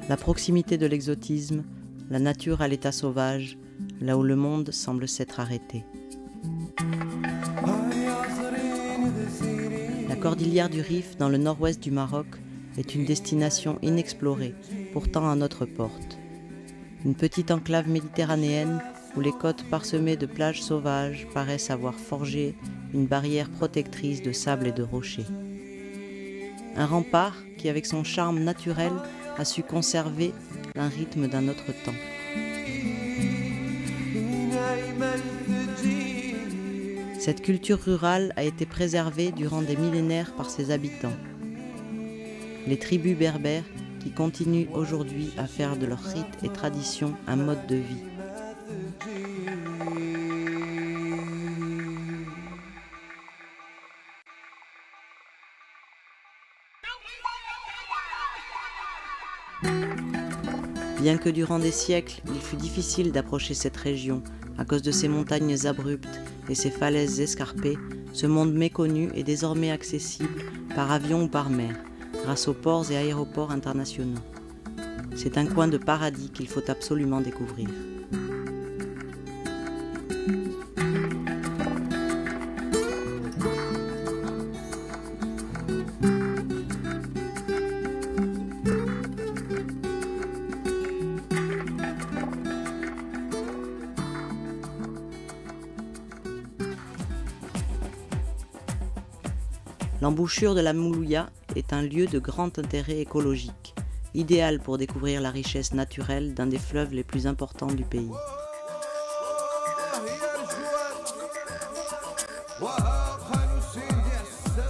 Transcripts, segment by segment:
La proximité de l'exotisme, la nature à l'état sauvage, là où le monde semble s'être arrêté. La cordillère du Rif, dans le nord-ouest du Maroc, est une destination inexplorée, pourtant à notre porte. Une petite enclave méditerranéenne où les côtes parsemées de plages sauvages paraissent avoir forgé une barrière protectrice de sable et de rochers. Un rempart qui, avec son charme naturel, a su conserver un rythme d'un autre temps. Cette culture rurale a été préservée durant des millénaires par ses habitants. Les tribus berbères qui continuent aujourd'hui à faire de leurs rites et traditions un mode de vie. Bien que durant des siècles, il fut difficile d'approcher cette région à cause de ses montagnes abruptes et ses falaises escarpées, ce monde méconnu est désormais accessible par avion ou par mer, grâce aux ports et aéroports internationaux. C'est un coin de paradis qu'il faut absolument découvrir. L'embouchure de la Moulouya est un lieu de grand intérêt écologique, idéal pour découvrir la richesse naturelle d'un des fleuves les plus importants du pays.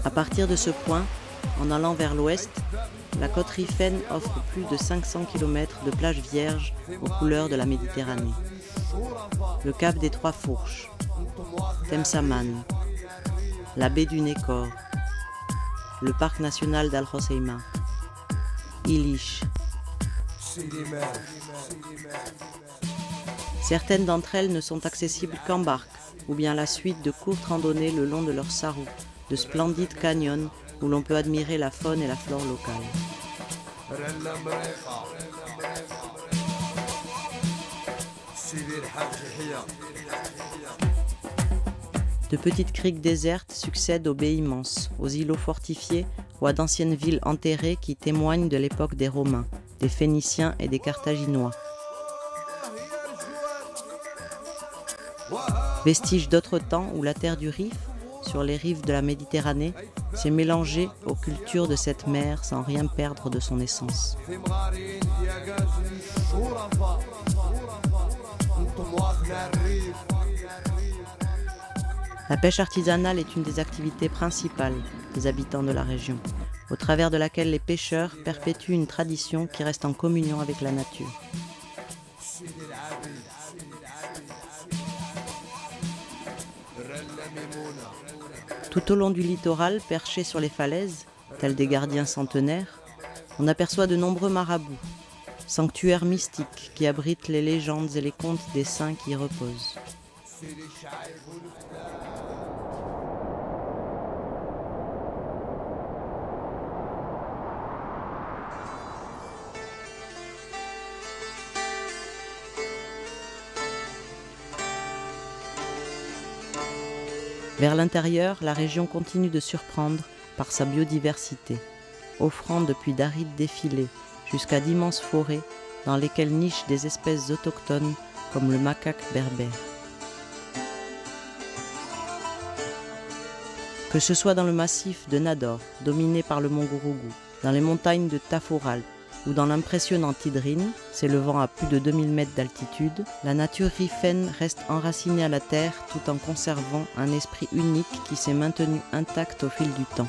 À partir de ce point, en allant vers l'ouest, la côte riffaine offre plus de 500 km de plages vierges aux couleurs de la Méditerranée. Le cap des Trois Fourches, Temsaman, la baie du Nécor, le parc national d'Al Hoceima, Ilish. Certaines d'entre elles ne sont accessibles qu'en barque, ou bien la suite de courtes randonnées le long de leurs sarous, de splendides canyons où l'on peut admirer la faune et la flore locale. De petites criques désertes succèdent aux baies immenses, aux îlots fortifiés ou à d'anciennes villes enterrées qui témoignent de l'époque des Romains, des Phéniciens et des Carthaginois. Vestiges d'autres temps où la terre du Rif, sur les rives de la Méditerranée, s'est mélangée aux cultures de cette mer sans rien perdre de son essence. La pêche artisanale est une des activités principales des habitants de la région, au travers de laquelle les pêcheurs perpétuent une tradition qui reste en communion avec la nature. Tout au long du littoral, perchés sur les falaises, tels des gardiens centenaires, on aperçoit de nombreux marabouts, sanctuaires mystiques qui abritent les légendes et les contes des saints qui y reposent. Vers l'intérieur, la région continue de surprendre par sa biodiversité, offrant depuis d'arides défilés jusqu'à d'immenses forêts dans lesquelles nichent des espèces autochtones comme le macaque berbère. Que ce soit dans le massif de Nador, dominé par le mont Gourougou, dans les montagnes de Taforal ou dans l'impressionnant Tidrine, s'élevant à plus de 2000 mètres d'altitude, la nature riffaine reste enracinée à la terre tout en conservant un esprit unique qui s'est maintenu intact au fil du temps.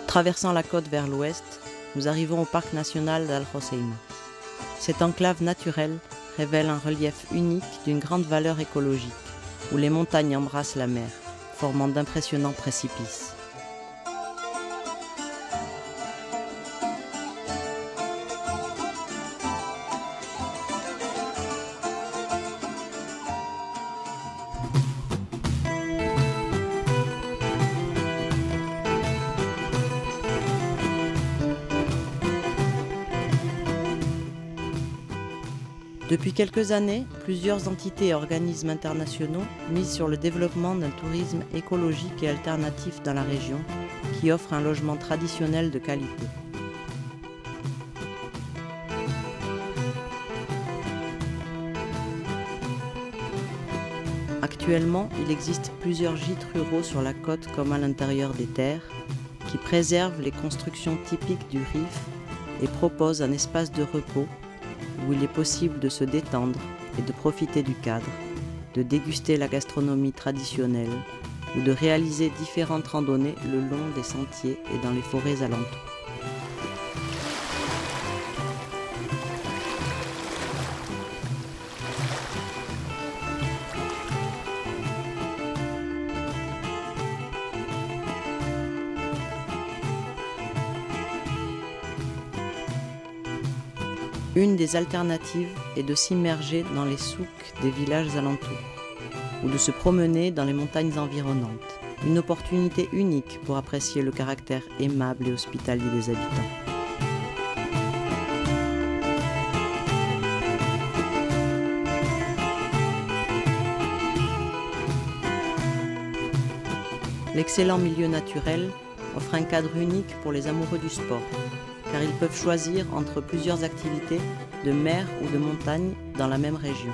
Traversant la côte vers l'ouest, nous arrivons au parc national d'Al Hoceima. Cette enclave naturelle révèle un relief unique d'une grande valeur écologique, où les montagnes embrassent la mer, formant d'impressionnants précipices. Depuis quelques années, plusieurs entités et organismes internationaux misent sur le développement d'un tourisme écologique et alternatif dans la région qui offre un logement traditionnel de qualité. Actuellement, il existe plusieurs gîtes ruraux sur la côte comme à l'intérieur des terres qui préservent les constructions typiques du Rif et proposent un espace de repos où il est possible de se détendre et de profiter du cadre, de déguster la gastronomie traditionnelle ou de réaliser différentes randonnées le long des sentiers et dans les forêts alentours. Une des alternatives est de s'immerger dans les souks des villages alentours ou de se promener dans les montagnes environnantes. Une opportunité unique pour apprécier le caractère aimable et hospitalier des habitants. L'excellent milieu naturel offre un cadre unique pour les amoureux du sport, car ils peuvent choisir entre plusieurs activités de mer ou de montagne dans la même région.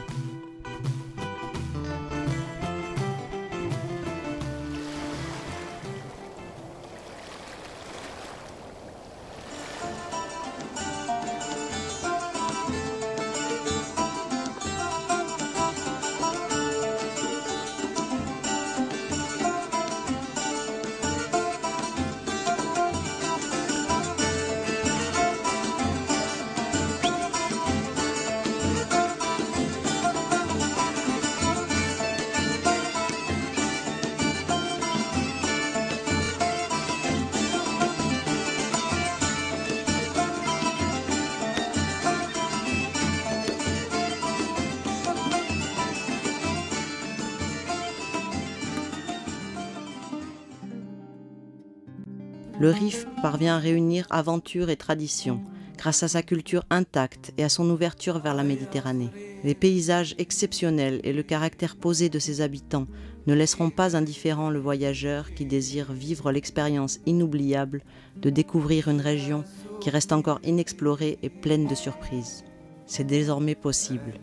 Le Rif parvient à réunir aventure et tradition, grâce à sa culture intacte et à son ouverture vers la Méditerranée. Les paysages exceptionnels et le caractère posé de ses habitants ne laisseront pas indifférent le voyageur qui désire vivre l'expérience inoubliable de découvrir une région qui reste encore inexplorée et pleine de surprises. C'est désormais possible.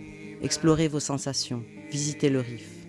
Explorez vos sensations, visitez le Rif.